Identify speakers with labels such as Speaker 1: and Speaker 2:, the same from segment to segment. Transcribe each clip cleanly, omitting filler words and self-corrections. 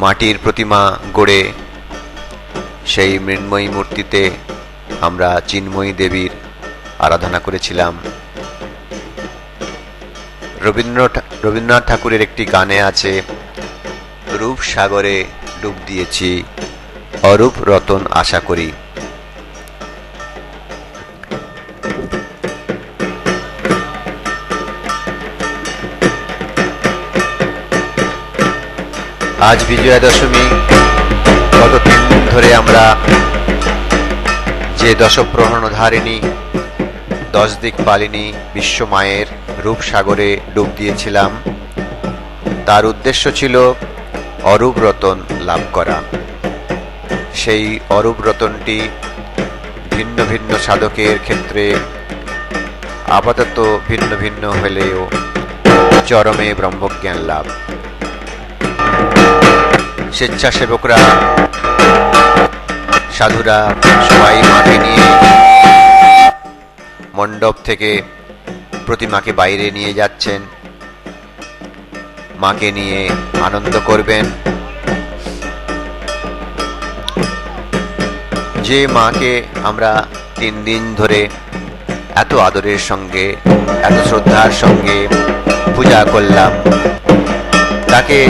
Speaker 1: মাটির প্রতিমা গড়ে সেই মৃন্ময়ী মূর্তিতে আমরা চিন্ময়ী দেবীর আরাধনা করেছিলাম। রবীন্দ্রনাথ ঠাকুরের একটি গানে আছে, রূপ সাগরে ডুব দিয়েছি, অরূপ রতন আশা করি। আজ বিজয়া দশমী। গত 3 দিন ধরে আমরা যে দশপ্রহরণধারিণী 10 দিক পালিনী বিশ্ব মায়ের রূপসাগরে ডুব দিয়েছিলাম, তার উদ্দেশ্য ছিল অরূপ রতন লাভ করা। সেই অরূপ রতনটি ভিন্ন ভিন্ন সাধকের ক্ষেত্রে আপাতত ভিন্ন ভিন্ন হলেও চরমে ব্রহ্মজ্ঞান লাভ। স্বেচ্ছাসেবকরা, সাধুরা সবাই মাকে নিয়ে মণ্ডপ থেকে প্রতিমাকে বাইরে নিয়ে যাচ্ছেন, মাকে নিয়ে আনন্দ করবেন। যে মাকে আমরা 3 দিন ধরে এত আদরের সঙ্গে, এত শ্রদ্ধার সঙ্গে পূজা করলাম, তাকে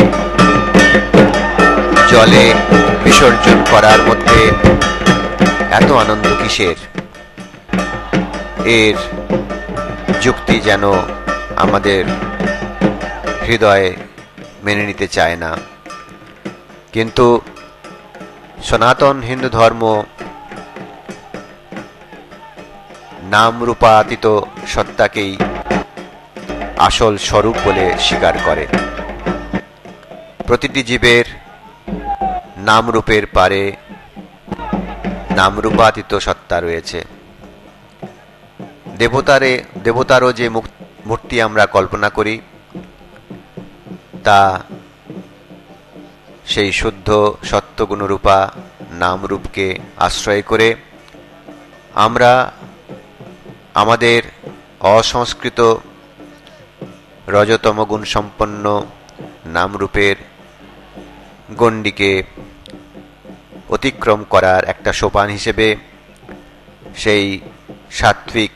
Speaker 1: জলে বিসর্জন করার মধ্যে এত আনন্দ কিসের? এর যুক্তি যেন আমাদের হৃদয়ে মেনে নিতে চায় না। কিন্তু সনাতন হিন্দু ধর্ম নাম রূপাতীত সত্তাকেই আসল স্বরূপ বলে স্বীকার করে। প্রতিটি জীবের নাম রূপের পারে নাম রূপাতীত সত্তা রয়েছে। দেবতারও যে মূর্তি আমরা কল্পনা করি, তা সেই শুদ্ধ সত্যগুণরূপা নাম রূপকে আশ্রয় করে আমরা আমাদের অসংস্কৃত রজতম গুণ সম্পন্ন নামরূপের গণ্ডিকে অতিক্রম করার একটা সোপান হিসেবে সেই সাত্ত্বিক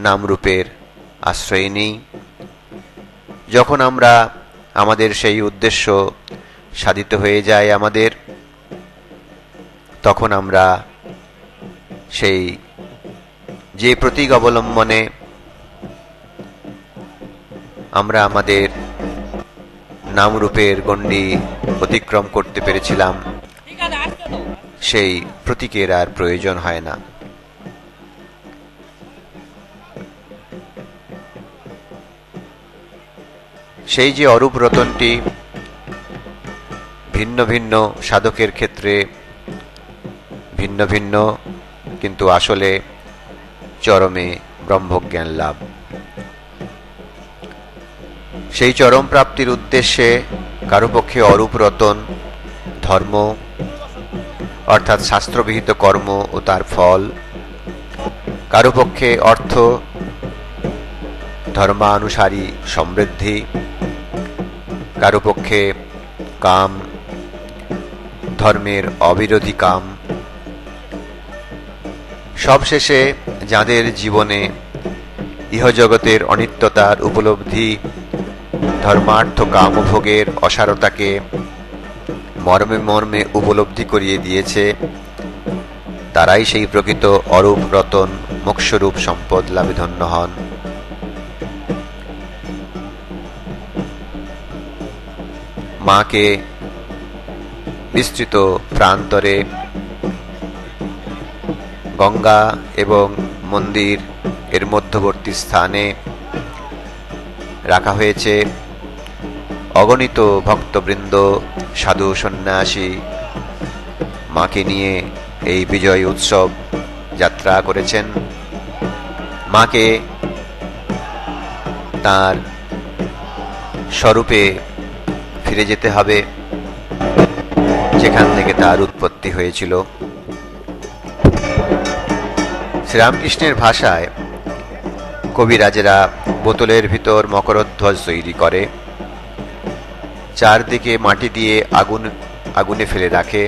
Speaker 1: নামরূপের আশ্রয় নিই। যখন আমরা আমাদের সেই উদ্দেশ্য সাধিত হয়ে যায় আমাদের, তখন আমরা সেই যে প্রতীক অবলম্বনে আমরা আমাদের নামরূপের গণ্ডি অতিক্রম করতে পেরেছিলাম, সেই প্রতীকের আর প্রয়োজন হয় না। সেই যে অরূপ রতনটি ভিন্ন ভিন্ন সাধকের ক্ষেত্রে ভিন্ন ভিন্ন, কিন্তু আসলে চরমে ব্রহ্মজ্ঞান লাভ। সেই চরম প্রাপ্তির উদ্দেশ্যে কারো পক্ষে অরূপ রতন ধর্ম অর্থাৎ শাস্ত্রবিহিত কর্ম ও তার ফল, কারো পক্ষে অর্থ ধর্মানুসারী সমৃদ্ধি, কারো পক্ষে কাম ধর্মের অবিরোধী কাম। সবশেষে যাদের জীবনে ইহজগতের অনিত্যতার উপলব্ধি ধর্মার্থ কামভোগের অসারতাকে মর্মে মর্মে উপলব্ধি করিয়ে দিয়েছে, তারাই সেই প্রকৃত অরূপ রতন মোক্ষরূপ সম্পদ লাভে ধন্য হন। মাকে বিস্তৃত প্রান্তরে গঙ্গা এবং মন্দির এর মধ্যবর্তী স্থানে রাখা হয়েছে। অগণিত ভক্তবৃন্দ, সাধু সন্ন্যাসী মাকে নিয়ে এই বিজয় উৎসব যাত্রা করেছেন। মাকে তার স্বরূপে ফিরে যেতে হবে, যেখান থেকে তার উৎপত্তি হয়েছিল। শ্রীরামকৃষ্ণের ভাষায় কবিরাজেরা বোতলের ভিতর মকরধ্বজ তৈরি করে, চারদিকে মাটি দিয়ে আগুনে ফেলে রাখে।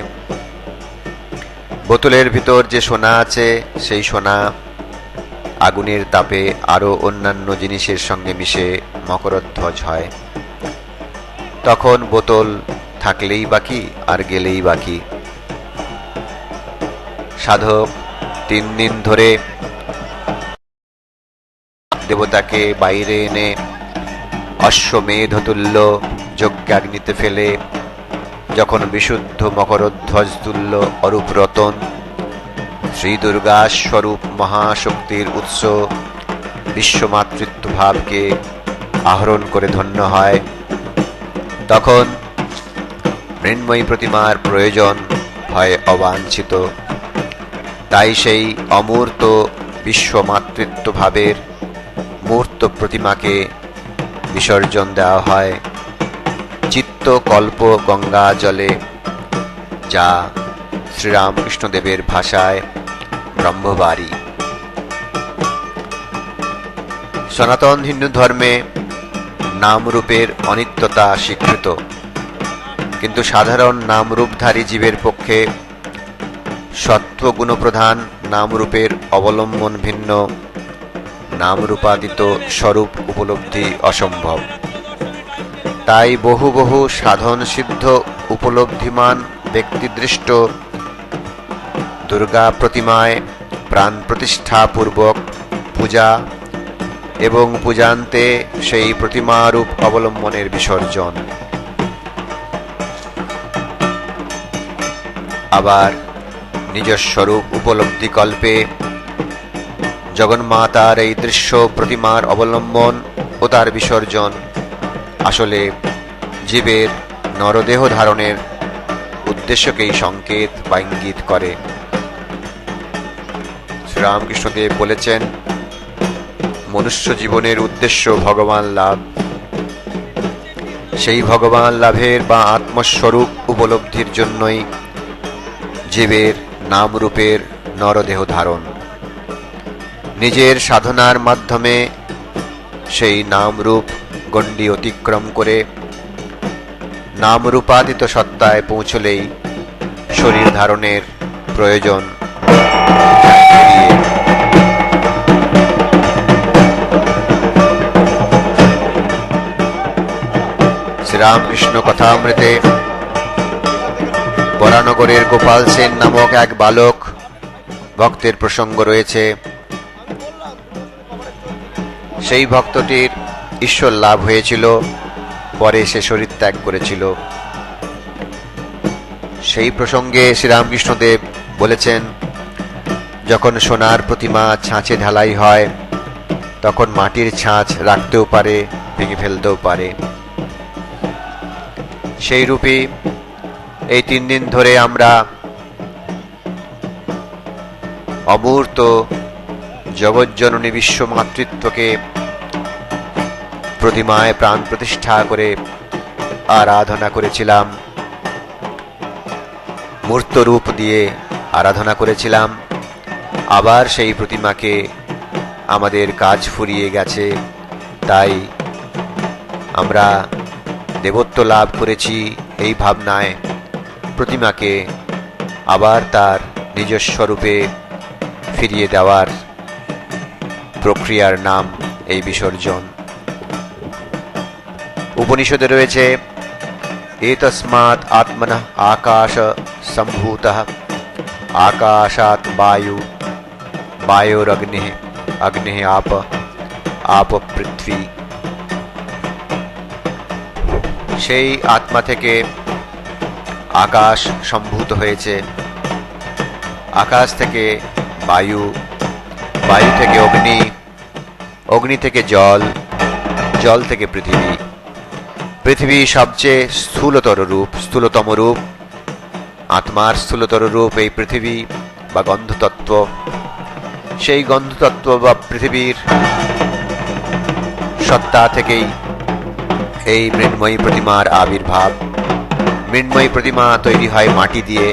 Speaker 1: বোতলের ভিতর যে সোনা আছে সেই সোনা আগুনের তাপে আরো অন্যান্য জিনিসের সঙ্গে মিশে মকরধ্বজ হয়। তখন বোতল থাকলেই বাকি আর গেলেই বাকি। সাধক 3 দিন ধরে দেবতাকে বাইরে এনে অশ্বমেধতুল্য যজ্ঞাগ্নিতে ফেলে যখন বিশুদ্ধ মকরধ্বজ তুল্য অরূপ রতন শ্রী দুর্গা স্বরূপ মহাশক্তির উৎস বিশ্বমাতৃত্ব ভাবকে আহরণ করে ধন্য হয়, তখন মৃন্ময়ী প্রতিমার প্রয়োজন হয় অবাঞ্ছিত। তাই সেই অমূর্ত বিশ্বমাতৃত্ব ভাবের মূর্ত প্রতিমাকে বিসর্জন দেওয়া হয় চিত্তকল্প গঙ্গা জলে, যা শ্রীরামকৃষ্ণদেবের ভাষায় ব্রহ্মবাড়ি। সনাতন হিন্দু ধর্মে নামরূপের অনিত্যতা স্বীকৃত, কিন্তু সাধারণ নামরূপধারী জীবের পক্ষে সত্ত্বগুণপ্রধান নামরূপের অবলম্বন ভিন্ন, নামরূপাতীত স্বরূপ উপলব্ধি অসম্ভব। তাই বহু বহু সাধন সিদ্ধ উপলব্ধিমান ব্যক্তিদৃষ্ট দুর্গা প্রতিমায় প্রাণ প্রতিষ্ঠাপূর্বক পূজা এবং পূজান্তে সেই প্রতিমারূপ অবলম্বনের বিসর্জন। আবার নিজস্বরূপ উপলব্ধিকল্পে জগন্মাতার এই দৃশ্য প্রতিমার অবলম্বন ও তার বিসর্জন আসলে জীবের নরদেহ ধারণের উদ্দেশ্যকেই সংকেত বা ইঙ্গিত করে। শ্রীরামকৃষ্ণদেব বলেছেন, মনুষ্য জীবনের উদ্দেশ্য ভগবান লাভ। সেই ভগবান লাভের বা আত্মস্বরূপ উপলব্ধির জন্যই জীবের নামরূপের নরদেহ ধারণ। নিজের সাধনার মাধ্যমে সেই নামরূপ গণ্ডি অতিক্রম করে নামরূপাতীত সত্তায় পৌঁছলেই শরীর ধারণের প্রয়োজন শ্রীরামকৃষ্ণ কথামৃতে বরানগরের গোপাল সেন নামক এক বালক ভক্তের প্রসঙ্গ রয়েছে। সেই ভক্তটির ঈশ্বর লাভ হয়েছিল, পরে সে শরীর ত্যাগ করেছিল। সেই প্রসঙ্গে শ্রীরামকৃষ্ণদেব বলেছেন, যখন সোনার প্রতিমা ছাঁচে ঢালাই হয় তখন মাটির ছাঁচ রাখতেও পারে, ভেঙে ফেলতেও পারে। সেই রূপে এই 3 দিন ধরে আমরা অমূর্ত জগজ্জননী বিশ্ব মাতৃত্বকে প্রতিমায় প্রাণ প্রতিষ্ঠা করে আরাধনা করেছিলাম, মূর্ত রূপ দিয়ে আরাধনা করেছিলাম। আবার সেই প্রতিমাকে আমাদের কাজ ফুরিয়ে গেছে, তাই আমরা দেবত্ব লাভ করেছি এই ভাবনায় প্রতিমাকে আবার তার নিজস্ব রূপে ফিরিয়ে দেওয়ার প্রক্রিয়ার নাম এই বিসর্জন। উপনিষদে রয়েছে, এতস্মাৎ আত্মনঃ আকাশ সম্ভূতঃ, আকাশাৎ বায়ু, বায়োরগ্নিঃ, অগ্নিঃ আপ, আপ পৃথ্বী। সেই আত্মা থেকে আকাশ সম্ভূত হয়েছে, আকাশ থেকে বায়ু, বায়ু থেকে অগ্নি, অগ্নি থেকে জল, জল থেকে পৃথিবী। পৃথিবী সবচেয়ে স্থূলতম রূপ। আত্মার স্থূলতর রূপ এই পৃথিবী বা গন্ধতত্ত্ব। সেই গন্ধতত্ত্ব বা পৃথিবীর সত্তা থেকেই এই মৃন্ময়ী প্রতিমার আবির্ভাব। মৃন্ময়ী প্রতিমা তৈরি হয় মাটি দিয়ে।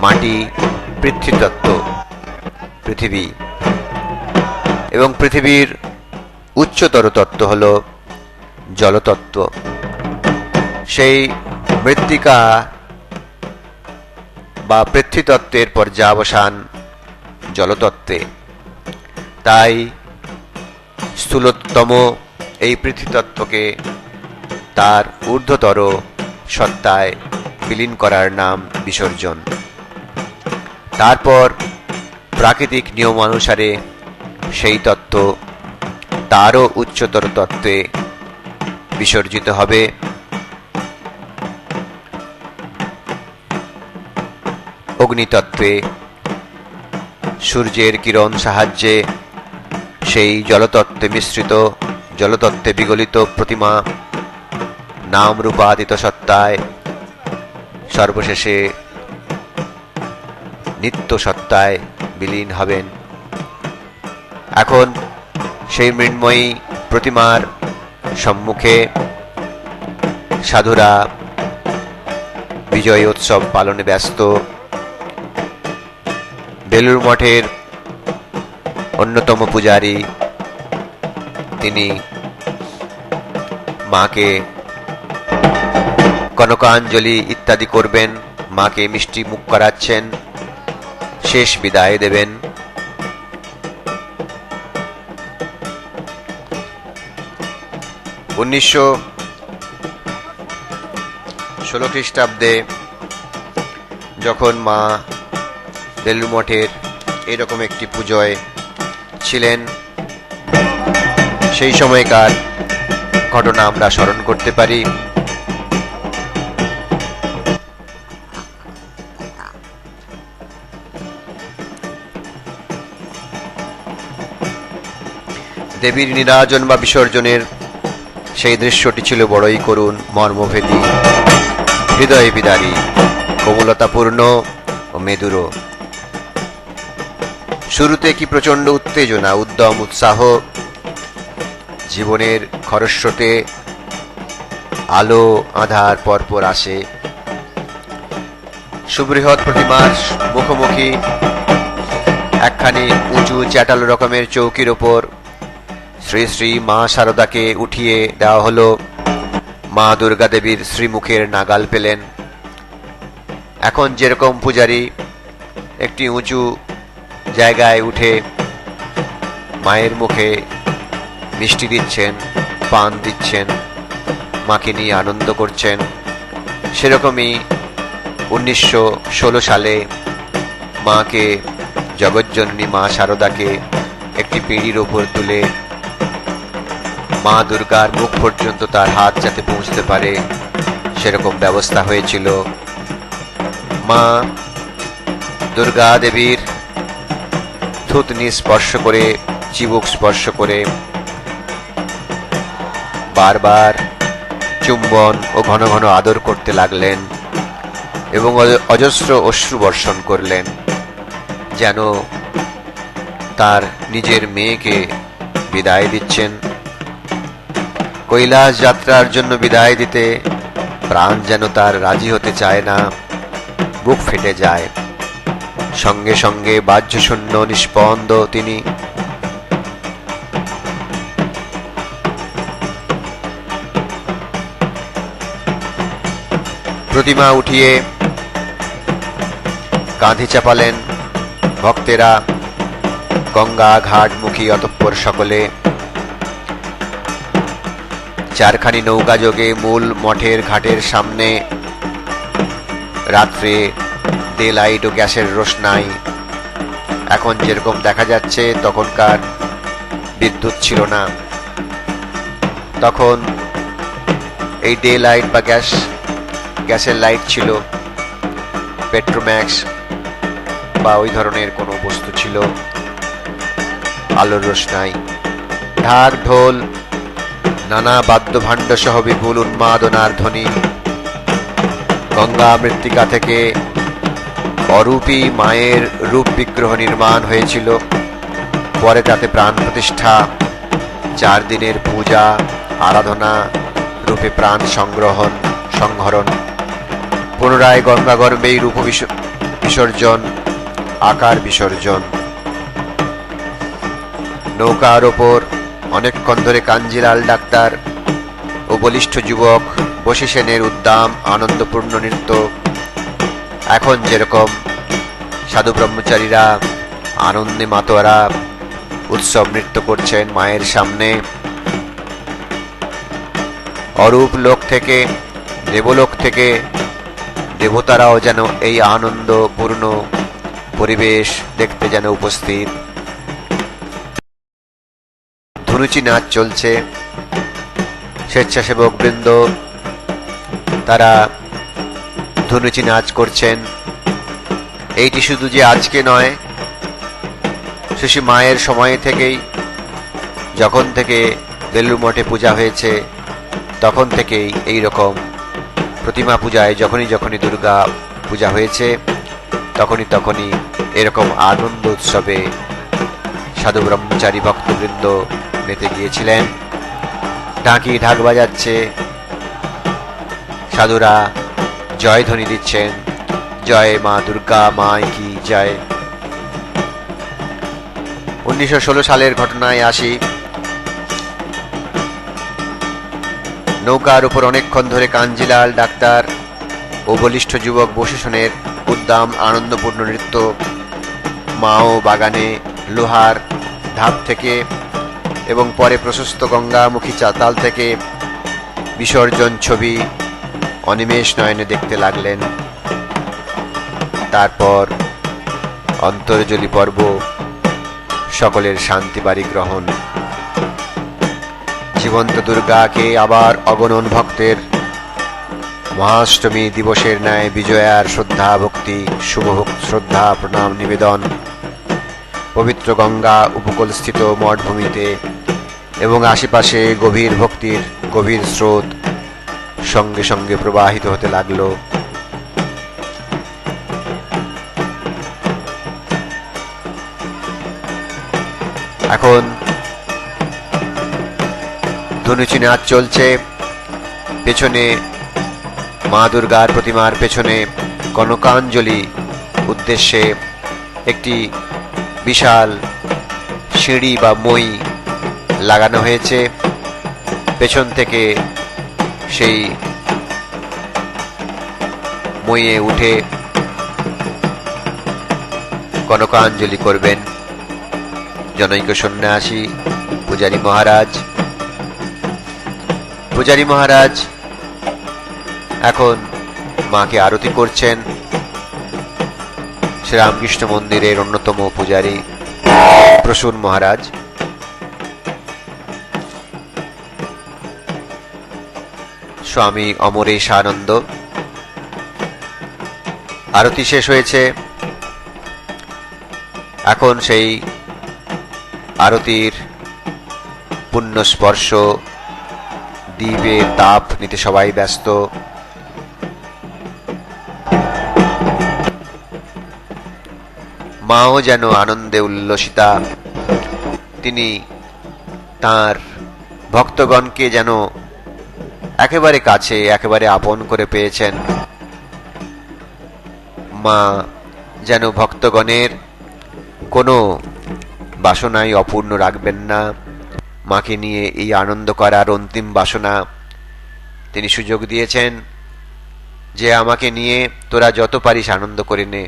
Speaker 1: মাটি পৃথ্বীতত্ত্ব, পৃথিবী, এবং পৃথিবীর উচ্চতর তত্ত্ব হল জলতত্ত্ব। সেই মৃত্তিকা বা পৃথ্বীতত্ত্বের পর্যাবসান জলতত্ত্বে। তাই স্থূলতম এই পৃথ্বীতত্ত্বকে তার ঊর্ধ্বতর সত্তায় বিলীন করার নাম বিসর্জন। তারপর প্রাকৃতিক নিয়মানুসারে সেই তত্ত্ব তারও উচ্চতর তত্ত্বে বিসর্জিত হবে। অগ্নিতত্ত্বে সূর্যের কিরণ সাহায্যে সেই জলতত্ত্বে মিশ্রিত, জলতত্ত্বে বিগলিত প্রতিমা নাম রূপাতীত সত্তায় সর্বশেষে নিত্য সত্তায় বিলীন হবেন। এখন সেই মৃন্ময়ী প্রতিমার সম্মুখে সাধুরা বিজয় উৎসব পালনে ব্যস্ত। বেলুড় মঠের অন্যতম পূজারী তিনি মাকে কনকাঞ্জলি ইত্যাদি করবেন, মাকে মিষ্টি মুখ করাচ্ছেন, শেষ বিদায় দেবেন। 1916 খ্রিস্টাব্দে যখন মা বেলুড় মঠের এরকম একটি পুজোয় ছিলেন, সেই সময়কার ঘটনা আমরা স্মরণ করতে পারি। দেবীর নিরাজন বা বিসর্জনের সেই দৃশ্যটি ছিল বড়ই করুণ, মর্মভেদী, হৃদয় বিদারী, কোমলতাপূর্ণ ও মেদুর। শুরুতে কি প্রচণ্ড উত্তেজনা, উদ্যম, উৎসাহ, জীবনের খরস্রোতে আলো আধার পরপর আসে। সুবৃহৎ প্রতিমার মুখোমুখি একখানি উঁচু চ্যাটাল রকমের চৌকির ওপর শ্রী শ্রী মা শারদাকে উঠিয়ে দেওয়া হলো। মা দুর্গা দেবীর শ্রীমুখের নাগাল পেলেন। এখন যেরকম পূজারী একটি উঁচু জায়গায় উঠে মায়ের মুখে মিষ্টি দিচ্ছেন, পান দিচ্ছেন, মাকে নিয়ে আনন্দ করছেন, সেরকমই 1916 সালে মাকে, জগজ্জননী মা শারদাকে একটি পিঁড়ির ওপর তুলে মা দুর্গার মুখ পর্যন্ত তার হাত যাতে পৌঁছতে পারে সেরকম ব্যবস্থা হয়েছিল। মা দুর্গা দেবীর থুতনি স্পর্শ করে, চিবুক স্পর্শ করে বারবার চুম্বন ও ঘন ঘন আদর করতে লাগলেন এবং অজস্র অশ্রু বর্ষণ করলেন, যেন তার নিজের মেয়েকে বিদায় দিচ্ছেন। কৈলাস যাত্রার জন্য বিদায় দিতে প্রাণ যেন তার রাজি হতে চায় না, বুক ফেটে যায়। সঙ্গে সঙ্গে বাহ্যশূন্য নিষ্পন্দ তিনি। প্রতিমা উঠিয়ে কাঁধে চাপালেন ভক্তেরা, গঙ্গা ঘাটমুখী অতঃপর সকলে। চারখানি নৌকা যোগে মূল মঠের ঘাটের সামনে রাত্রে ডে লাইট ও গ্যাসের রোশনাই। এখন যেরকম দেখা যাচ্ছে, তখনকার বিদ্যুৎ ছিল না। তখন এই ডে লাইট বা গ্যাসের লাইট ছিল, পেট্রোম্যাক্স বা ওই ধরনের কোনো বস্তু ছিল, আলোর রোশনাই। ঢাক ঢোল, নানা বাদ্যভাণ্ড সহ বিপুল উন্মাদনার ধ্বনি। গঙ্গা মৃত্তিকা থেকে অরূপী মায়ের রূপ বিগ্রহ নির্মাণ হয়েছিল। পরে তাতে প্রাণ প্রতিষ্ঠা, 4 দিনের পূজা, আরাধনা রূপে প্রাণ সংহরণ, পুনরায় গঙ্গা গর্ভেই রূপ বিসর্জন, আকার বিসর্জন। নৌকার ওপর অনেকক্ষণ ধরে কাঞ্জিলাল ডাক্তার ও বলিষ্ঠ যুবক বশী সেনের উদ্দাম আনন্দপূর্ণ নৃত্য, এখন যেরকম সাধু ব্রহ্মচারীরা আনন্দে মাতোয়ারা উৎসব নৃত্য করছেন মায়ের সামনে, অরূপ লোক থেকে, দেবলোক থেকে দেবতারাও যেন এই আনন্দপূর্ণ পরিবেশ দেখতে যেন উপস্থিত। ধুনুচি নাচ চলছে, স্বেচ্ছাসেবক বৃন্দ তারা ধুনুচি নাচ করছেন। এইটি শুধু যে আজকে নয়, শশী মায়ের সময় থেকেই, যখন থেকে বেলুড় মঠে পূজা হয়েছে তখন থেকেই এই রকম প্রতিমা পূজায় যখনই যখনই দুর্গা পূজা হয়েছে তখনই তখনই এরকম আনন্দ উৎসবে সাধু ব্রহ্মচারী ভক্তবৃন্দ মেতে গিয়েছিলেন। ঢাকি ঢাক বাজাচ্ছে, সাধুরা জয়ধ্বনি দিচ্ছেন, জয় মা দুর্গা মায় কি জয়। 1916 সালের ঘটনায় আসি। নৌকার উপর অনেকক্ষণ ধরে কাঞ্জিলাল ডাক্তার ও বলিষ্ঠ যুবক বশী সেনের উদ্দাম আনন্দপূর্ণ নৃত্য, মাও বাগানে লোহার ধাপ থেকে এবং পরে প্রশস্ত গঙ্গামুখী চাতাল থেকে বিসর্জন ছবি অনিমেষ নয়নে দেখতে লাগলেন। তারপর অন্তর্জলি পর্ব, সকলের শান্তি বাড়ি গ্রহণ। জীবন্ত দুর্গাকে আবার অগণন ভক্তের মহাষ্টমী দিবসের ন্যায় বিজয়ার শ্রদ্ধা ভক্তি শুভ শ্রদ্ধা প্রণাম নিবেদন পবিত্র গঙ্গা উপকূলস্থিত মঠভূমিতে এবং আশেপাশে গভীর ভক্তির গভীর স্রোত সঙ্গে সঙ্গে প্রবাহিত হতে লাগল। এখন ধনুচি নাচ চলছে, পেছনে মা দুর্গার প্রতিমার পেছনে কনকাঞ্জলি উদ্দেশ্যে একটি বিশাল সিঁড়ি বা মই লাগানো হয়েছে। পেছন থেকে সেই মইয়ে উঠে কনকাঞ্জলি করবেন জনৈক সন্ন্যাসী পূজারী মহারাজ। পূজারী মহারাজ এখন মাকে আরতি করছেন। শ্রীরামকৃষ্ণ মন্দিরের অন্যতম পূজারী প্রসূন মহারাজ। স্বামী অমরেশানন্দ। আরতি শেষ হয়েছে, এখন সেই আরতির পুণ্য স্পর্শ দ্বীপের তাপ নিতে সবাই ব্যস্ত। মাও যেন আনন্দে উল্লসিতা। তিনি তার ভক্তগণকে যেন একেবারে কাছে, একেবারে আপন করে পেয়েছেন। মা যেন ভক্তগণের কোনো বাসনাই অপূর্ণ রাখবেন না। মাকে নিয়ে এই আনন্দ করার অন্তিম বাসনা তিনি সুযোগ দিয়েছেন যে আমাকে নিয়ে তোরা যত পারিস আনন্দ করে নে,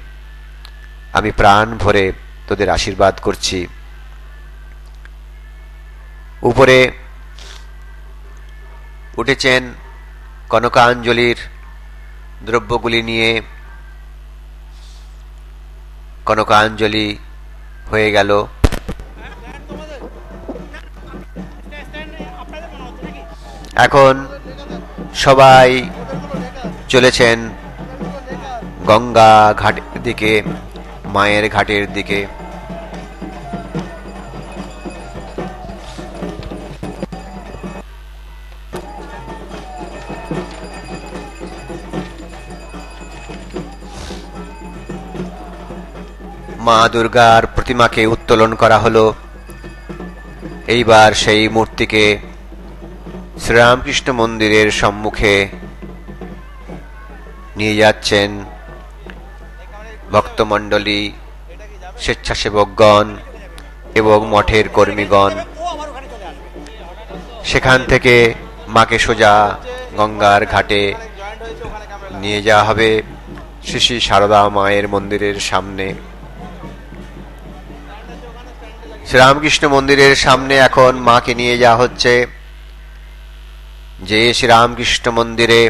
Speaker 1: আমি প্রাণ ভরে তোদের আশীর্বাদ করছি। উপরে উঠেছেন কনকাঞ্জলির দ্রব্যগুলি নিয়ে। কনকাঞ্জলি হয়ে গেল। এখন সবাই চলেছেন গঙ্গা ঘাটের দিকে, মায়ের ঘাটের দিকে। মা দুর্গার প্রতিমাকে উত্তোলন করা হলো। এইবার সেই মূর্তিকে শ্রীরামকৃষ্ণ মন্দিরের সম্মুখে নিয়ে যাচ্ছেন ভক্তমণ্ডলী, স্বেচ্ছাসেবকগণ এবং মঠের কর্মীগণ। সেখান থেকে মাকে সোজা গঙ্গার ঘাটে নিয়ে যাওয়া হবে শ্রী শ্রী সারদা মায়ের মন্দিরের সামনে। শ্রীরামকৃষ্ণ মন্দিরের সামনে এখন মাকে নিয়ে যাওয়া হচ্ছে। যে শ্রীরামকৃষ্ণ মন্দিরে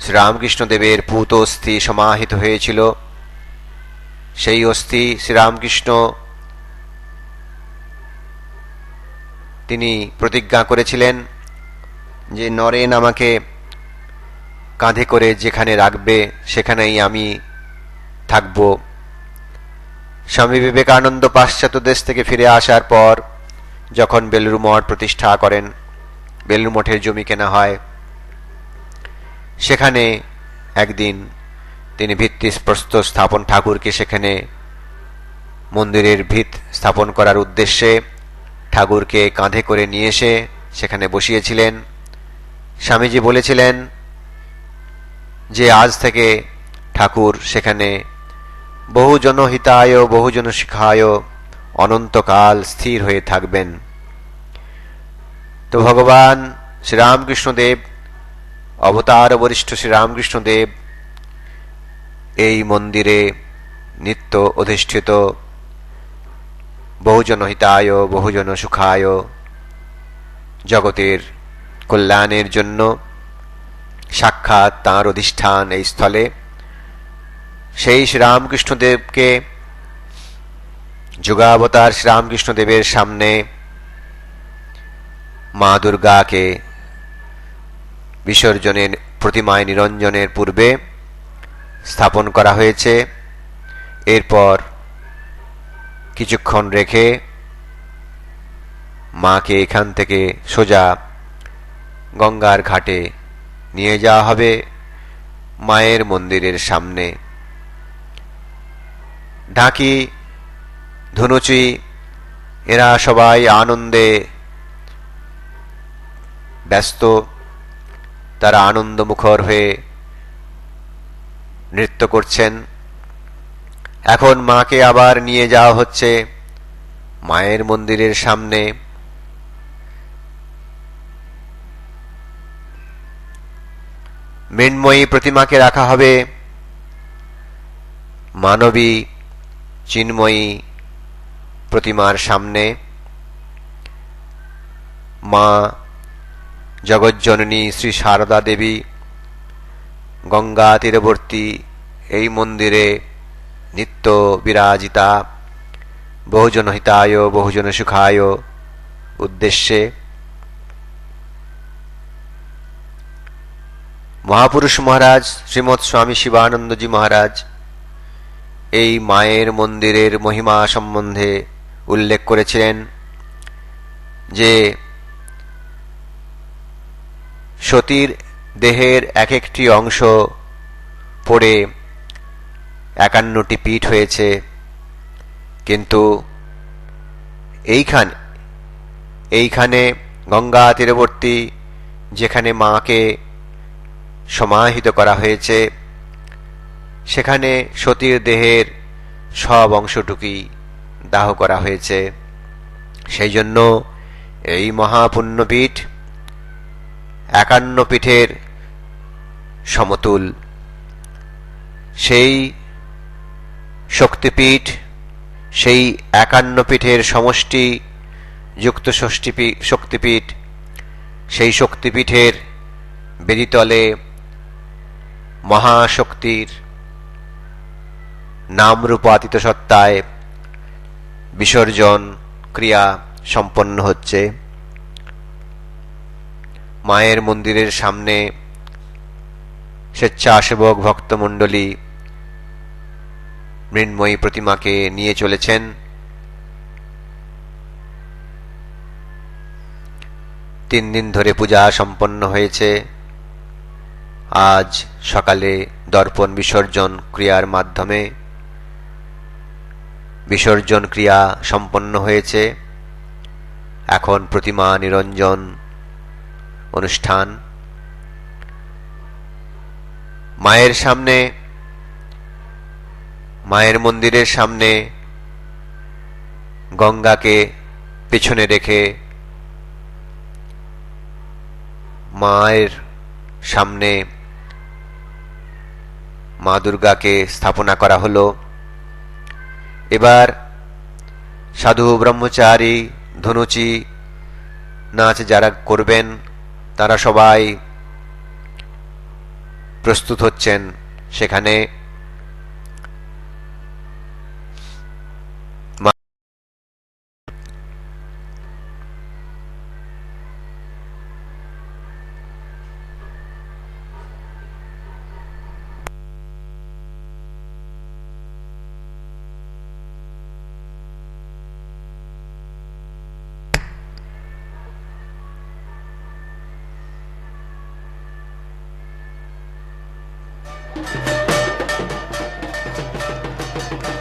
Speaker 1: শ্রীরামকৃষ্ণ দেবের পূত অস্থি সমাহিত হয়েছিল, সেই অস্থি শ্রীরামকৃষ্ণ তিনি প্রতিজ্ঞা করেছিলেন যে নরেন আমাকে কাঁধে করে যেখানে রাখবে সেখানেই আমি থাকব। স্বামী বিবেকানন্দ পাশ্চাত্য দেশ থেকে ফিরে আসার পর যখন বেলুড় মঠ প্রতিষ্ঠা করেন, বেলুড় মঠের জমি কেনা হয়, সেখানে একদিন তিনি ভিত্তিপ্রস্তর স্থাপন, ঠাকুরকে সেখানে মন্দিরের ভিত স্থাপন করার উদ্দেশ্যে ঠাকুরকে কাঁধে করে নিয়ে এসে সেখানে বসিয়েছিলেন। স্বামীজি বলেছিলেন যে আজ থেকে ঠাকুর সেখানে বহুজন হিতায় বহুজন শিখায় অনন্তকাল স্থির হয়ে থাকবেন। তো ভগবান শ্রীরামকৃষ্ণদেব, অবতার বরিষ্ঠ শ্রীরামকৃষ্ণদেব এই মন্দিরে নিত্য অধিষ্ঠিত, বহুজন হিতায় বহুজন সুখায়, জগতের কল্যাণের জন্য সাক্ষাৎ তাঁর অধিষ্ঠান এই স্থলে। সেই শ্রীরামকৃষ্ণদেবকে, যুগাবতার শ্রীরামকৃষ্ণদেবের সামনে মা দুর্গাকে বিসর্জনের প্রতিমায় নিরঞ্জনের পূর্বে স্থাপন করা হয়েছে। এরপর কিছুক্ষণ রেখে মাকে এখান থেকে সোজা গঙ্গার ঘাটে নিয়ে যাওয়া হবে মায়ের মন্দিরের সামনে। ঢাকি, ধুনুচি এরা সবাই আনন্দে ব্যস্ত, তারা আনন্দমুখর হয়ে নৃত্য করছেন। এখন মাকে আবার নিয়ে যাওয়া হচ্ছে মায়ের মন্দিরের সামনে। মৃন্ময়ী প্রতিমাকে রাখা হবে মানবী চিন্ময়ী প্রতিমার সামনে। মা জগজ্জননী শ্রী সারদা দেবী গঙ্গা তীরবর্তী এই মন্দিরে নিত্য বিরাজিতা, বহুজন হিতায় বহুজন সুখায় উদ্দেশ্যে। মহাপুরুষ মহারাজ শ্রীমৎ স্বামী শিবানন্দজি মহারাজ এই মায়ের মন্দিরের মহিমা সম্বন্ধে উল্লেখ করেছিলেন যে সতীর দেহের এক একটি অংশ পড়ে 51টি পীঠ হয়েছে, কিন্তু এইখানে গঙ্গা তীরবর্তী যেখানে মাকে সমাহিত করা হয়েছে সেখানে সতীর দেহের সব অংশটুকুই দাহ করা হয়েছে। সেই জন্য এই মহাপুণ্যপীঠ 51 পীঠের সমতুল। সেই শক্তিপীঠ, সেই 51 পীঠের সমষ্টি যুক্ত শক্তিপীঠ, সেই শক্তিপীঠের বেদিতলে মহাশক্তির নামরূপাতীত সত্তায় বিসর্জন ক্রিয়া সম্পন্ন হচ্ছে। মায়ের মন্দিরের সামনে স্বেচ্ছাসেবক ভক্তমণ্ডলী মৃন্ময়ী প্রতিমাকে নিয়ে চলেছেন। তিন দিন ধরে পূজা সম্পন্ন হয়েছে। আজ সকালে দর্পণ বিসর্জন ক্রিয়ার মাধ্যমে বিসর্জন ক্রিয়া সম্পন্ন হয়েছে। এখন প্রতিমা নিরঞ্জন অনুষ্ঠান। মায়ের সামনে, মায়ের মন্দিরের সামনে গঙ্গাকে পেছনে রেখে মায়ের সামনে মা দুর্গাকে স্থাপনা করা হলো। এবার সাধু ব্রহ্মচারী ধনুচি নাচ যারা করবেন তারা সবাই প্রস্তুত হচ্ছেন। সেখানে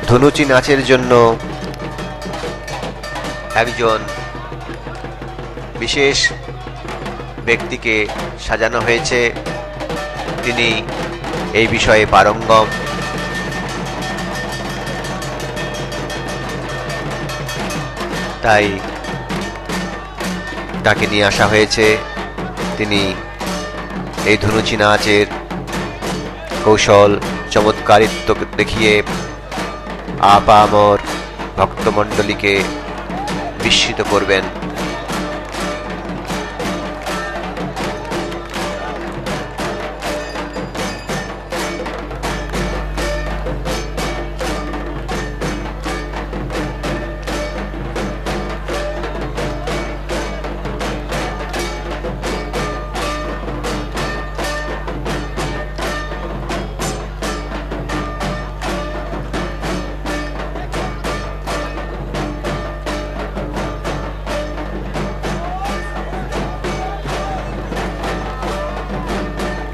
Speaker 1: ধনুচি নাচের জন্য একজন বিশেষ ব্যক্তিকে সাজানো হয়েছে। তিনি এই বিষয়ে পারঙ্গম। তাই তাকে নিয়ে আসা হয়েছে। তিনি এই ধনুচি নাচের কৌশল চমৎকারিত্ব দেখিয়ে আপামর ভক্তমণ্ডলীকে বিস্মিত করবেন।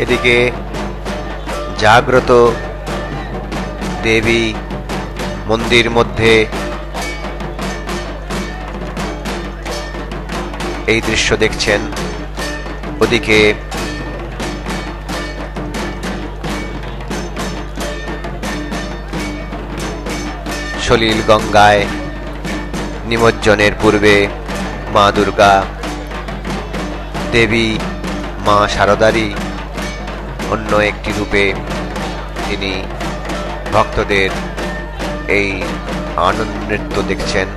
Speaker 1: এদিকে জাগ্রত দেবী মন্দির মধ্যে এই দৃশ্য দেখছেন। ওদিকে সলিল গঙ্গায় নিমজ্জনের পূর্বে মা দুর্গা দেবী মা শারদারই অন্য একটি রূপে তিনি ভক্তদের এই আনন্দ নৃত্য দেখছেন।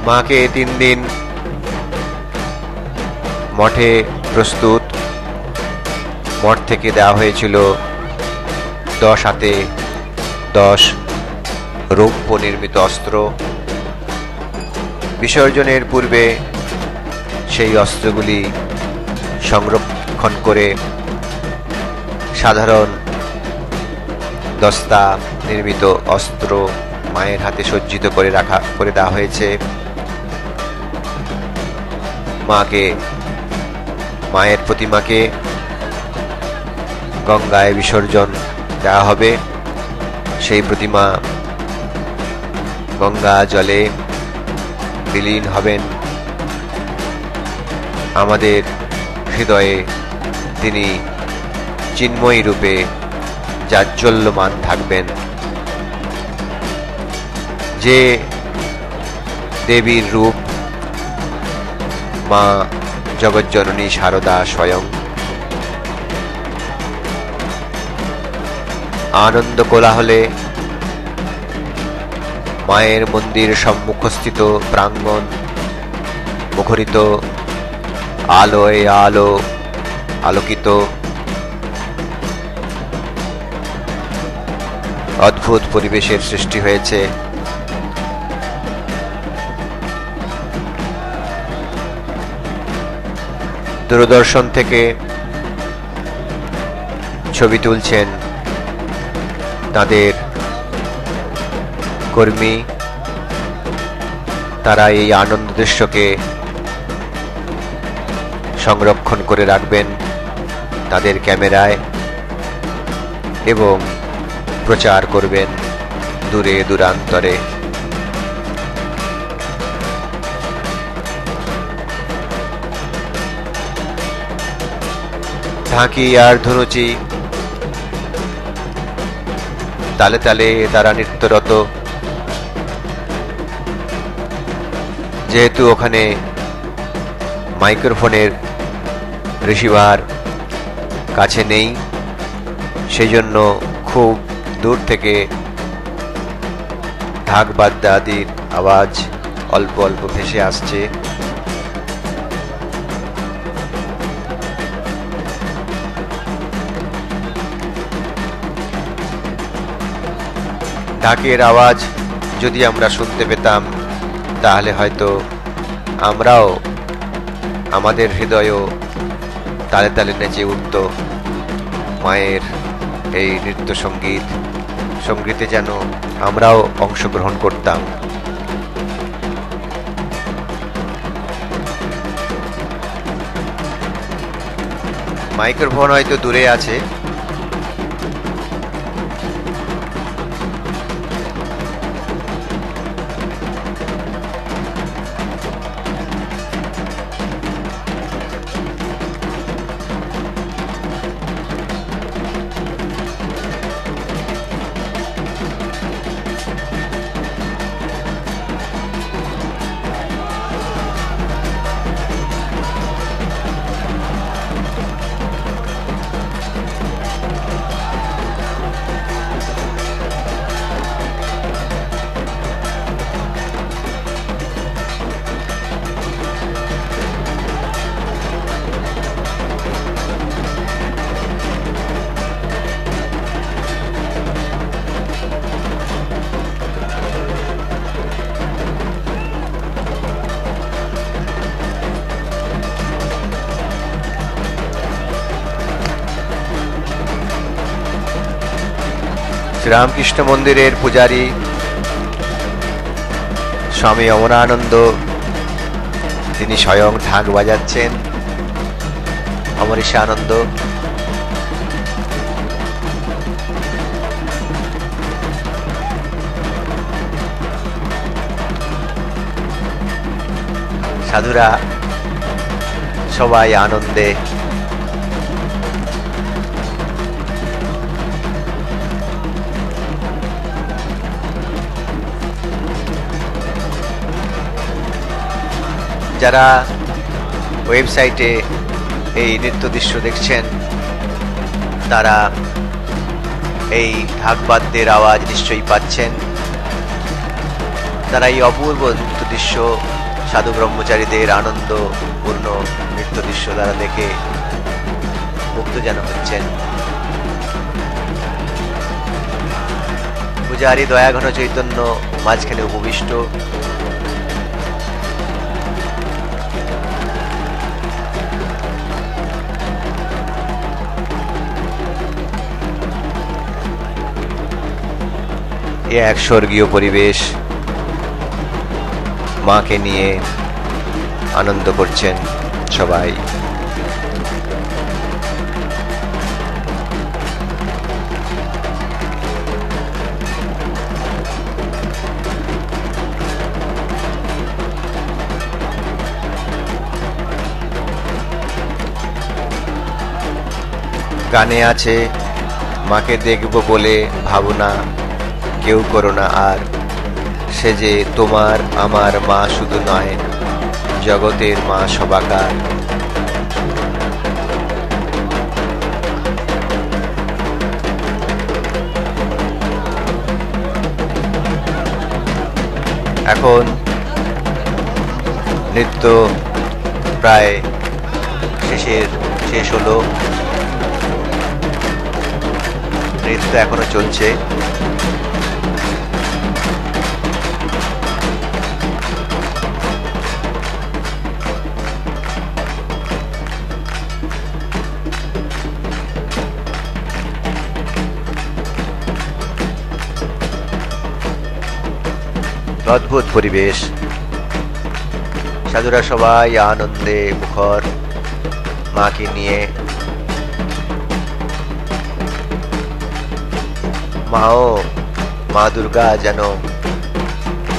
Speaker 1: মাকে 3 দিন মঠে প্রস্তুত। মঠ থেকে দেওয়া হয়েছিল 10 হাতে 10 রৌপ্য নির্মিত অস্ত্র। বিসর্জনের পূর্বে সেই অস্ত্রগুলি সংরক্ষণ করে সাধারণ দস্তা নির্মিত অস্ত্র মায়ের হাতে সজ্জিত করে দেওয়া হয়েছে। মায়ের প্রতিমাকে গঙ্গায় বিসর্জন দেওয়া হবে। সেই প্রতিমা গঙ্গা জলে বিলীন হবেন। আমাদের হৃদয়ে তিনি চিন্ময়ী রূপে জাজ্বল্যমান থাকবেন। যে দেবীর রূপ মা জগজ্জননী শারদা স্বয়ং। আনন্দ কোলাহলে মায়ের মন্দির সম্মুখস্থিত প্রাঙ্গণ মুখরিত, আলোয় আলোকিত। অদ্ভুত পরিবেশের সৃষ্টি হয়েছে। দূরদর্শন থেকে ছবি তুলছেন তাদের কর্মী। তারা এই আনন্দ দৃশ্যকে সংরক্ষণ করে রাখবেন তাদের ক্যামেরায় এবং প্রচার করবেন দূরে দূরান্তরে। ঢাকি আর ধনুচি তালে তালে তারা নৃত্যরত। যেহেতু ওখানে মাইক্রোফোনের রিসিভার কাছে নেই, সেই জন্য খুব দূর থেকে ঢাক বাদ্যাদির আওয়াজ অল্প অল্প ভেসে আসছে। ঢাকের আওয়াজ যদি আমরা শুনতে পেতাম, তাহলে হয়তো আমরাও, আমাদের হৃদয়ও তালে তালে নেচে উঠত মায়ের এই নৃত্য সঙ্গীতে, যেন আমরাও অংশগ্রহণ করতাম। মাইক্রোফোন হয়তো দূরে আছে, শ্রীরামকৃষ্ণ মন্দিরের পূজারী স্বামী অমরানন্দ, তিনি স্বয়ং ঢাক বাজাচ্ছেন। অমরেশ আনন্দ সাধুরা সবাই আনন্দে যারা ওয়েবসাইটে এই নৃত্য দৃশ্য দেখছেন, তারা এই ঢাকবাদ্যের আওয়াজ নিশ্চয়ই পাচ্ছেন। তারা এই অপূর্ব নৃত্য দৃশ্য, সাধু ব্রহ্মচারীদের আনন্দপূর্ণ নৃত্য দৃশ্য তারা দেখে মুগ্ধ যেন হচ্ছেন। পূজারী দয়াঘন চৈতন্য মাঝখানে উপবিষ্ট। এ এক স্বর্গীয় পরিবেশ, মাকে নিয়ে আনন্দ করছেন সবাই। গানে আছে, মাকে দেখব বলে ভাবনা কেউ করো না আর, সে যে তোমার আমার মা শুধু নয়, জগতের মা সবাকার। এখন নৃত্য প্রায় শেষ হলো, নৃত্য এখনো চলছে। অদ্ভুত পরিবেশ, সাধুরা সবাই আনন্দে মুখর মাকে নিয়ে। মাও, মা দুর্গা যেন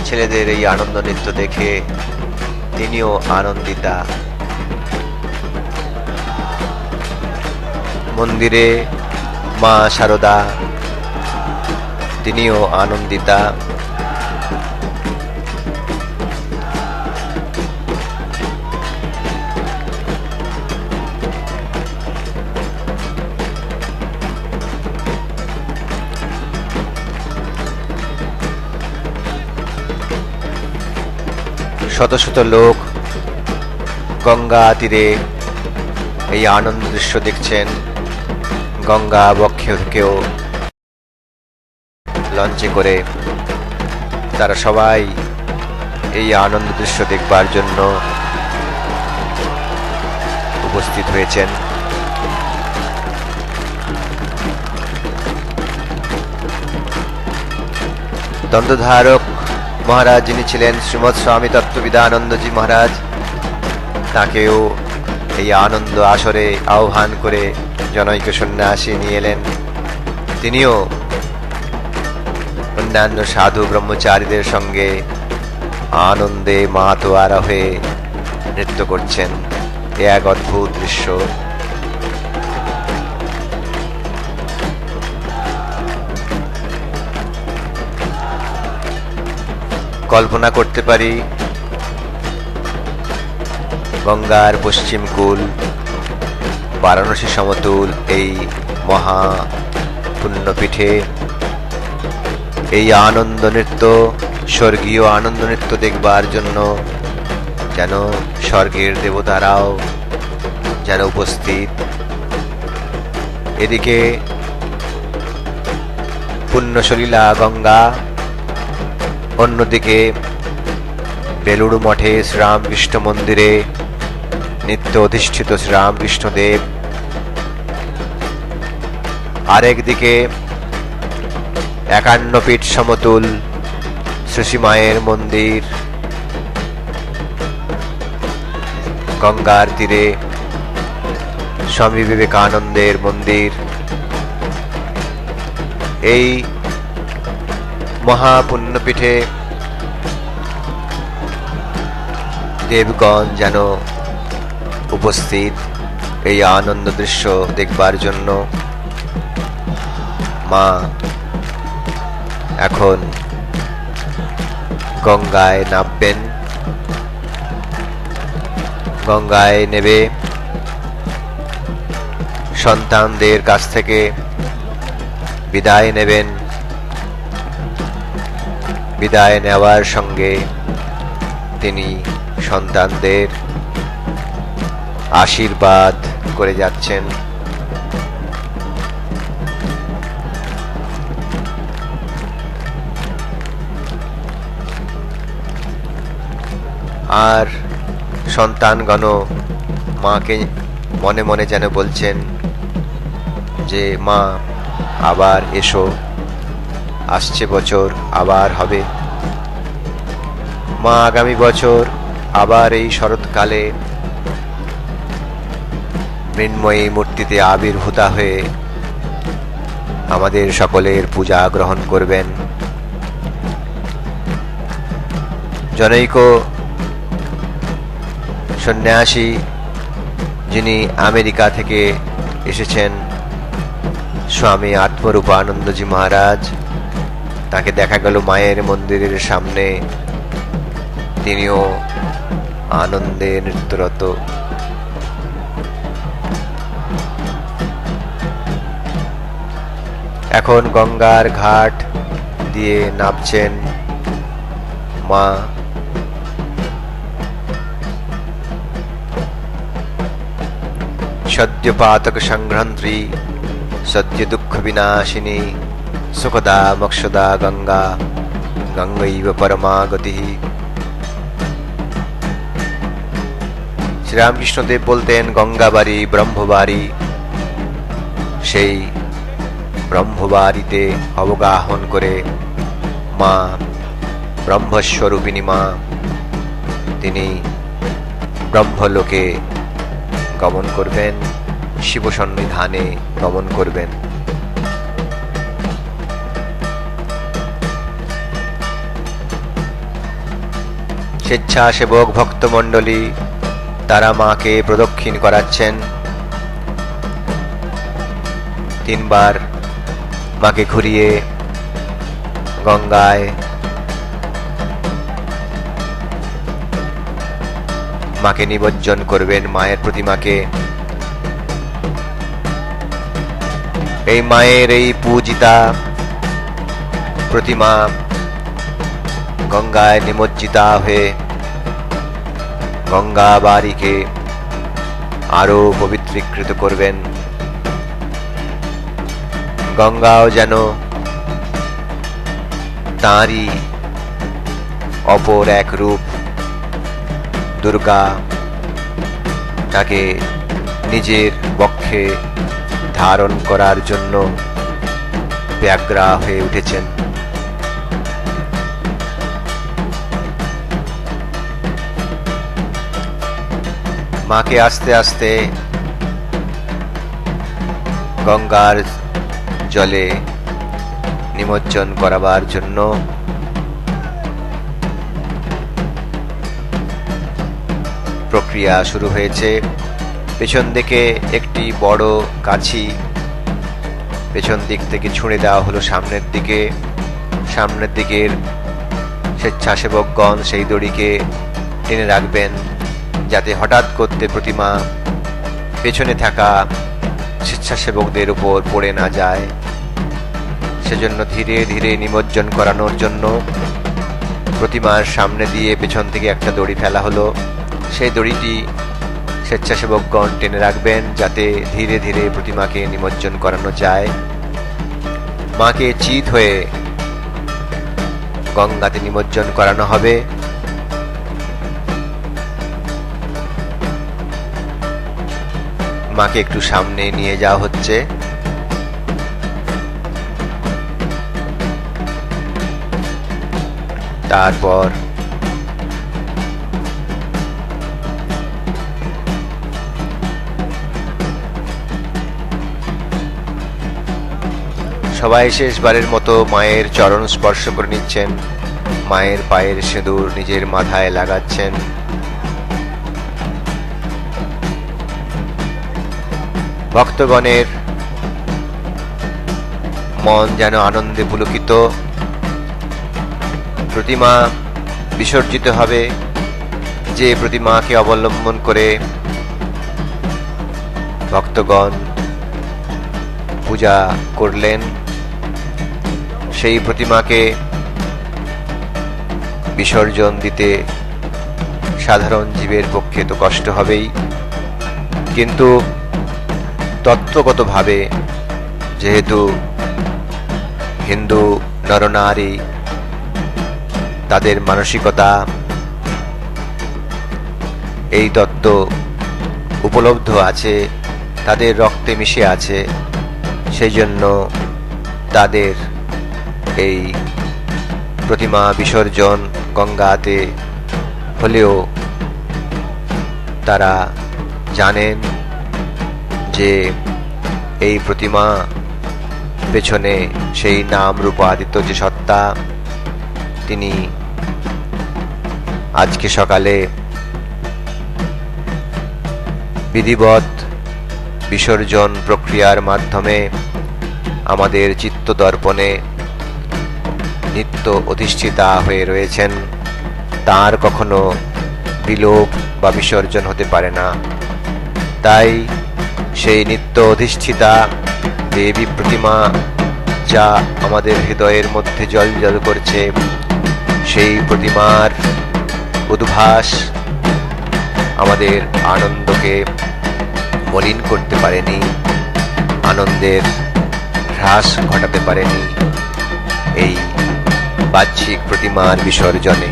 Speaker 1: ছেলেদের এই আনন্দ নৃত্য দেখে তিনিও আনন্দিতা। মন্দিরে মা শারদা, তিনিও আনন্দিতা। শত শত লোক গঙ্গা তীরে এই আনন্দ দৃশ্য দেখছেন। গঙ্গা বক্ষে থেকেও লঞ্চে করে তারা সবাই এই আনন্দ দৃশ্য দেখবার জন্য উপস্থিত হয়েছেন। দণ্ডধারক মহারাজ যিনি ছিলেন শ্রীমৎ স্বামী তত্ত্ববিদানন্দজি মহারাজ, তাকেও এই আনন্দ আসরে আহ্বান করে জনৈক সন্ন্যাসী নিয়ে এলেন। তিনিও অন্যান্য সাধু ব্রহ্মচারীদের সঙ্গে আনন্দে মাতোয়ারা হয়ে নৃত্য করছেন। এ এক অদ্ভুত দৃশ্য। কল্পনা করতে পারি গঙ্গার পশ্চিম কূল বারাণসী সমতুল এই মহা পুণ্যপীঠে এই আনন্দ নৃত্য, স্বর্গীয় আনন্দ নৃত্য দেখবার জন্য যেন স্বর্গের দেবতারাও যেন উপস্থিত। এদিকে পুণ্যসলীলা গঙ্গা, অন্যদিকে বেলুড় মঠে শ্রীরামকৃষ্ণ মন্দিরে নিত্য অধিষ্ঠিত শ্রীরামকৃষ্ণদেব, আরেকদিকে 51 পীঠ সমতুল শ্রী মায়ের মন্দির, গঙ্গার তীরে স্বামী বিবেকানন্দের মন্দির। এই মহাপুণ্যপীঠে দেবগণ যেন উপস্থিত এই আনন্দ দৃশ্য দেখবার জন্য। মা এখন গঙ্গায় নামবেন, গঙ্গায় নেবে সন্তানদের কাছ থেকে বিদায় নেবেন। বিদায় নেওয়ার সঙ্গে তিনি সন্তানদের আশীর্বাদ করে যাচ্ছেন। আর সন্তানগণ মাকে মনে মনে যেন বলছেন যে মা আবার এসো, আসছে বছর আবার হবে। মা আগামী বছর আবার এই শরৎকালে মৃন্ময়ী মূর্তিতে আবির্ভূতা হয়ে আমাদের সকলের পূজা গ্রহণ করবেন। জনৈক সন্ন্যাসী যিনি আমেরিকা থেকে এসেছেন, স্বামী আত্মরূপানন্দজি মহারাজ, তাকে দেখা গেল মায়ের মন্দিরের সামনে, তিনিও আনন্দে নৃত্যরত। এখন গঙ্গার ঘাট দিয়ে নামছেন মা। সদ্য পাতক সংঘ্রান্ত্রী সদ্য দুঃখ বিনাশিনী সুখদা মোক্ষদা গঙ্গা গঙ্গৈব পরমা গতি। শ্রীরামকৃষ্ণদেব বলতেন গঙ্গাবাড়ি ব্রহ্মবাড়ি, সেই ব্রহ্মবাড়িতে অবগাহন করে মা ব্রহ্মস্বরূপিণী মা তিনি ব্রহ্মলোকে গমন করবেন, শিব সন্নিধানে গমন করবেন। স্বেচ্ছাসেবক ভক্তমণ্ডলী তারা মাকে প্রদক্ষিণ করাচ্ছেন। 3 বার মাকে ঘুরিয়ে গঙ্গায় মাকে নিমজ্জন করবেন, মায়ের প্রতিমাকে। এই মায়ের এই পূজিতা প্রতিমা গঙ্গায় নিমজ্জিতা হয়ে গঙ্গা বাড়িকে আরো পবিত্রীকৃত করবেন। গঙ্গাও যেন তাঁরই অপর এক রূপ দুর্গা তাকে নিজের বক্ষে ধারণ করার জন্য ব্যাগ্রা হয়ে উঠেছেন। মাকে আস্তে আস্তে গঙ্গার জলে নিমজ্জন করাবার জন্য প্রক্রিয়া শুরু হয়েছে। পেছন দিকে একটি বড় কাছি পেছন দিক থেকে ছুঁড়ে দেওয়া হলো সামনের দিকে। সামনের দিকের স্বেচ্ছাসেবকগণ সেই দড়িকে টেনে রাখবেন যাতে হঠাৎ করতে প্রতিমা পেছনে থাকা স্বেচ্ছাসেবকদের উপর পড়ে না যায়। সেজন্য ধীরে ধীরে নিমজ্জন করানোর জন্য প্রতিমার সামনে দিয়ে পেছন থেকে একটা দড়ি ফেলা হলো। সেই দড়িটি স্বেচ্ছাসেবকগণ টেনে রাখবেন যাতে ধীরে ধীরে প্রতিমাকে নিমজ্জন করানো যায়। মাকে চিত হয়ে গঙ্গাতে নিমজ্জন করানো হবে। মাকে একটু সামনে নিয়ে যাওয়া হচ্ছে। তারপর সবাই শেষবারের মতো মায়ের চরণ স্পর্শ করে নিচ্ছেন। মায়ের পায়ের সিঁদুর নিজের মাথায় লাগাচ্ছেন। ভক্তগণের মন যেন আনন্দে পুলকিত। প্রতিমা বিসর্জিত হবে। যে প্রতিমাকে অবলম্বন করে ভক্তগণ পূজা করলেন সেই প্রতিমাকে বিসর্জন দিতে সাধারণ জীবের পক্ষে তো কষ্ট হবেই, কিন্তু তত্ত্বগতভাবে যেহেতু হিন্দু নরনারী তাদের মানসিকতা এই তত্ত্ব উপলব্ধ আছে, তাদের রক্তে মিশে আছে, সেই জন্য তাদের এই প্রতিমা বিসর্জন গঙ্গাতে হলেও তারা জানেন যে এই প্রতিমা পেছনে সেই নাম রূপাদিত্য যে সত্তা, তিনি আজকে সকালে বিধিবৎ বিসর্জন প্রক্রিয়ার মাধ্যমে আমাদের চিত্ত দর্পণে নিত্য অধিষ্ঠিতা হয়ে রয়েছেন। তার কখনো বিলোপ বা বিসর্জন হতে পারে না। তাই সেই নিত্য অধিষ্ঠিতা দেবী প্রতিমা যা আমাদের হৃদয়ের মধ্যে জ্বলজ্বল করছে, সেই প্রতিমার উদ্ভাস আমাদের আনন্দকে মলিন করতে পারেনি, আনন্দের হ্রাস ঘটাতে পারেনি এই বাহ্যিক প্রতিমার বিসর্জনে।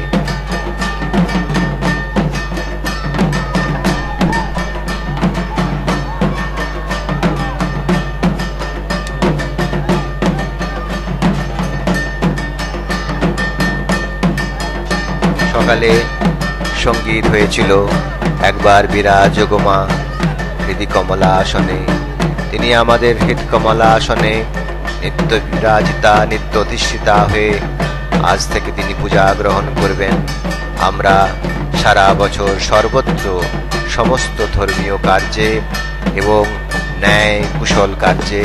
Speaker 1: সকালে সঙ্গীত হয়েছিল একবার বিরাজ গো মা হৃদি কমলা আসনে। তিনি আমাদের হৃদ কমলা আসনে নিত্য বিরাজিতা, নিত্য অধিষ্ঠিতা হয়ে আজ থেকে তিনি পূজা গ্রহণ করবেন। আমরা সারা বছর সর্বত্র সমস্ত ধর্মীয় কার্যে এবং ন্যায় কুশল কার্যে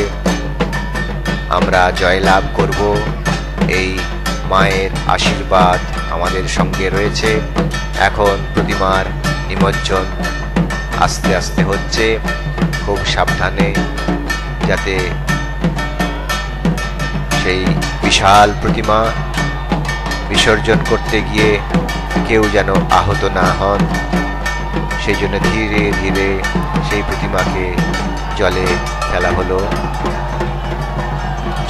Speaker 1: আমরা জয়লাভ করব। এই মায়ের আশীর্বাদ আমাদের সঙ্গে রয়েছে। এখন প্রতিমার নিমজ্জন আস্তে আস্তে হচ্ছে, খুব সাবধানে, যাতে সেই বিশাল প্রতিমা বিসর্জন করতে গিয়ে কেউ যেন আহত না হন। সেই জন্য ধীরে ধীরে সেই প্রতিমাকে জলে ফেলা হলো।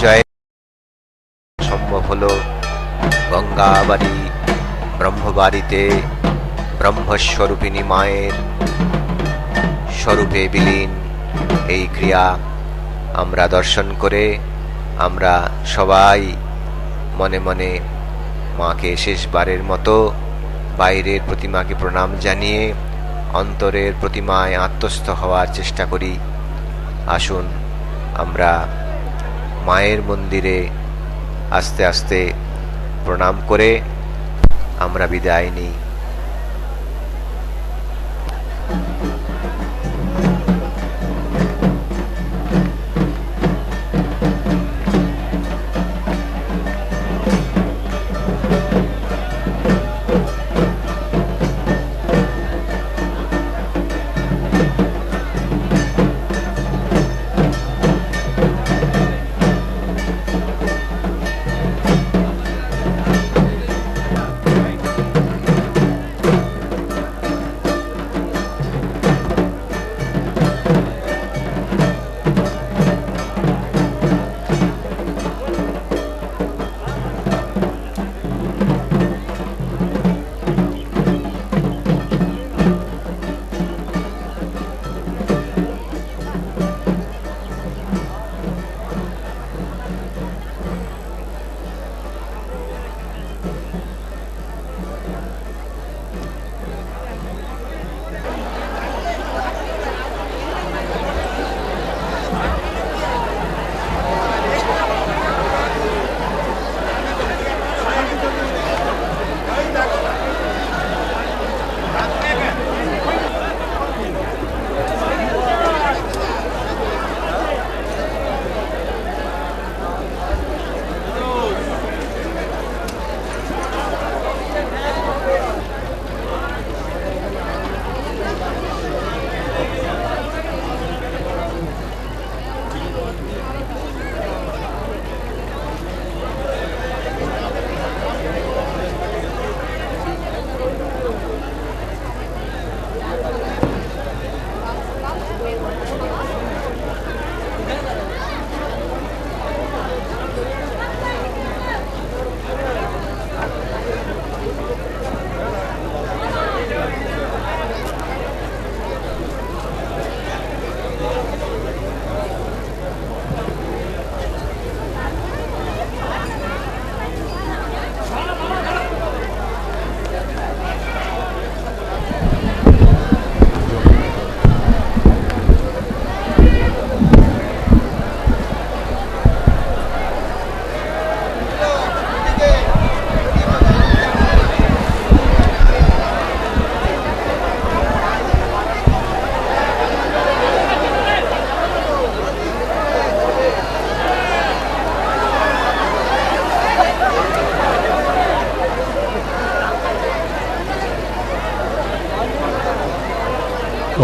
Speaker 1: জয় সম্ভব হলো গঙ্গাবাড়ি ব্রহ্মবাড়িতে ব্রহ্মস্বরূপিণী মায়ের স্বরূপে বিলীন এই ক্রিয়া আমরা দর্শন করে আমরা সবাই মনে মনে মাকে শেষবারের মতো বাইরের প্রতিমাকে প্রণাম জানিয়ে অন্তরের প্রতিমায় আত্মস্থ হওয়ার চেষ্টা করি। আসুন আমরা মায়ের মন্দিরে আস্তে আস্তে প্রণাম করে আমরা বিদায় নিই।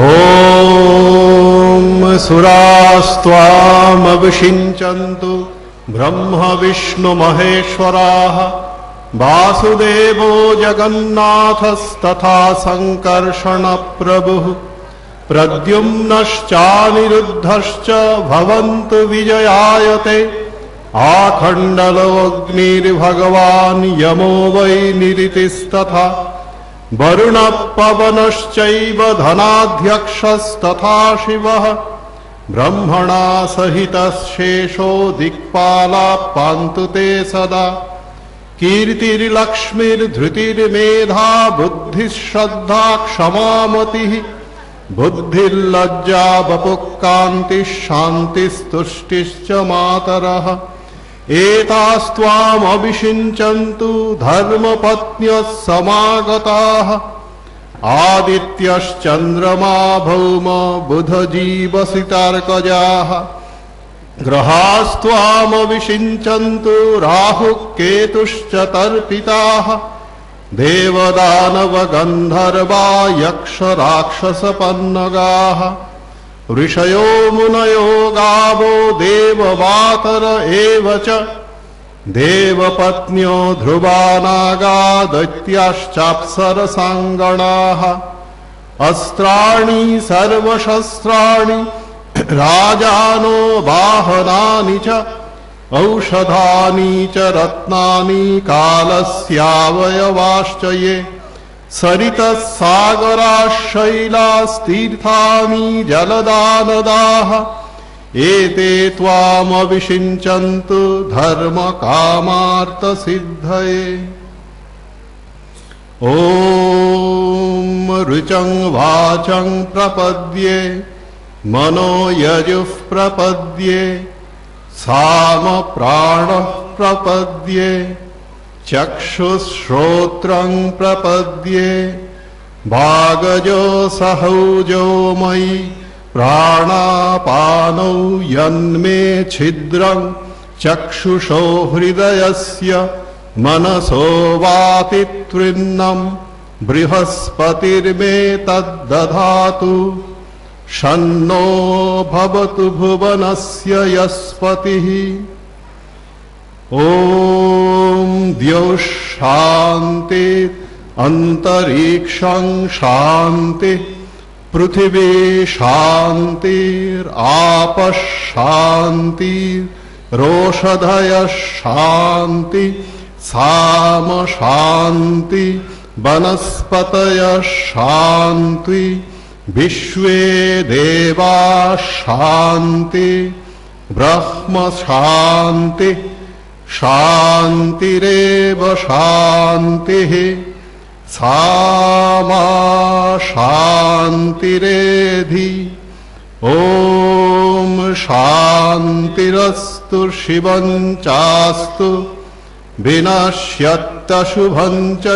Speaker 2: ॐ सुरास्त्वामभिषिञ्चन्तु ब्रह्म विष्णु महेश्वराः वासुदेवो जगन्नाथस्तथा सङ्कर्षण प्रभुः प्रद्युम्नश्चानिरुद्धश्च भवन्तु विजयायते आखण्डलोऽग्निर्भगवान् यमो वै निरितिस्तथा वरुणपवनश्चैव धनाध्यक्षस्तथा शिवः ब्रह्मणा सहितशेषो दिक्पाला पान्तु ते सदा कीर्तिर्लक्ष्मीर्धृतिर्मेधा बुद्धिश्रद्धा क्षमामतिः बुद्धिर्लज्जा वपुक्कान्तिः शान्तिस्तुष्टिश्च मातरः एतास्त्वामभिषिञ्चन्तु धर्मपत्न्यः समागताः आदित्यश्चन्द्रमा भौम बुधजीवसितार्कजाः ग्रहास्त्वामभिषिञ्चन्तु राहुः केतुश्च तर्पिताः देवदानवगन्धर्वा यक्षराक्षसपन्नगाः ऋषयो मुनयो गावो देवमातर एव च देवपत्न्यो ध्रुवा नागा दैत्याश्चाप्सरसाङ्गणाः अस्त्राणि सर्वशस्त्राणि राजानो वाहनानि च औषधानि च रत्नानि कालस्यावयवाश्च ये सरितस्सागराश्शैलास्तीर्थानि जलदानदाः एते त्वामविषिञ्चन्तु धर्मकामार्थसिद्धये। ॐ ऋचं वाचं प्रपद्ये मनो यजुः प्रपद्ये सामप्राणः प्रपद्ये चक्षुश्रोत्रं प्रपद्ये भागजो सहौजो मयि प्राणापानौ यन्मे छिद्रं चक्षुषो हृदयस्य मनसो वाति त्रिन्नं बृहस्पतिर्मे तद्दधातु शन्नो भवतु भुवनस्य यस्पतिः। ॐ द्यौः शान्ति अन्तरिक्षं शान्ति पृथिवी शान्तिरापः शान्तिरोषधयः शान्ति साम शान्ति वनस्पतयः शान्ति विश्वे देवा शान्ति ब्रह्म शान्ति शान्तिरेव शान्तिः सामा शान्तिरेधि। ॐ शान्तिरस्तु शिवं चास्तु विनश्यत्यशुभं च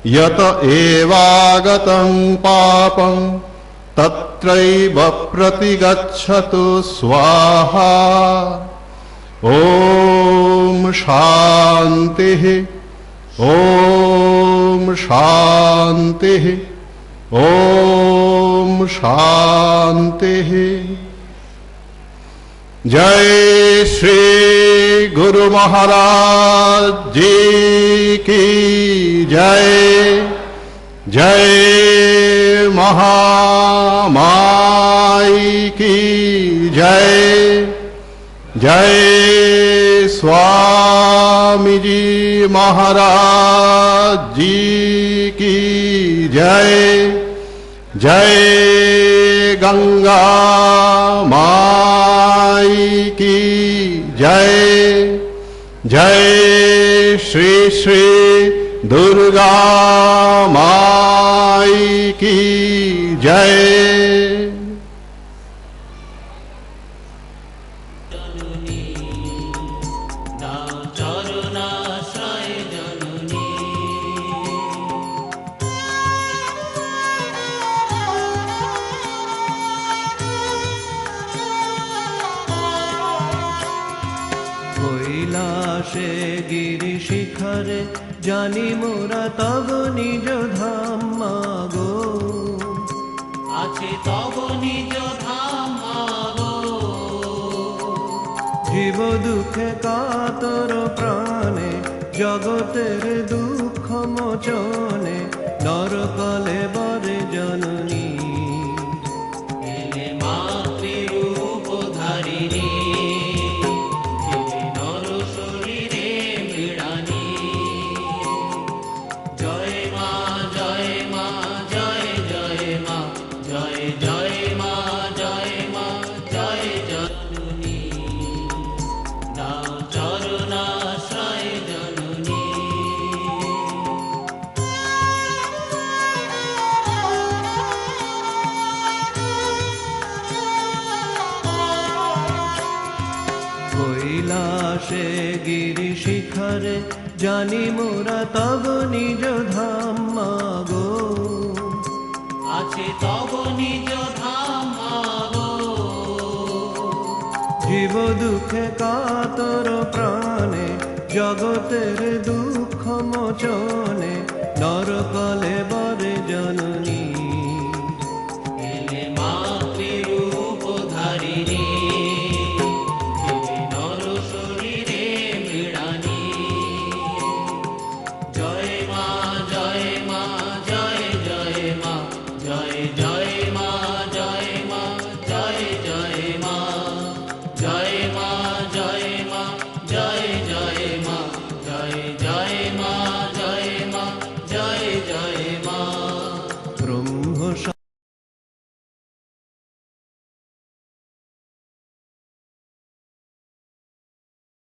Speaker 2: यत एवागतं पापं तत्रैव प्रतिगच्छतु स्वाहा। ॐ शान्तिः ॐ शान्तिः ॐ शान्तिः। जय श्री गुरु महाराज जी की जय। जय महामाई की जय। जय स्वामी जी महाराज जी की जय। जय गंगा माई की जय। जय श्री श्री दुर्गा माई की जय।
Speaker 3: কৈলাসে গিরি শিখরে জানি মোরা তব নিজ ধাম মাগো
Speaker 4: আছে তব নিজ ধাম মাগো।
Speaker 3: জীব দুঃখে কাতর প্রাণে জগতের দুঃখ মোচনে নরকলে বরে জননী
Speaker 4: এলে মাতৃরূপ ধারিণী
Speaker 3: কৈলাসে গিরি শিখরে জানি মোরা তব নিজ ধাম মাগো
Speaker 4: আছে তব নিজ ধাম মাগো।
Speaker 3: জীব দুঃখে কাতর প্রাণে জগতের দুঃখ মোচনে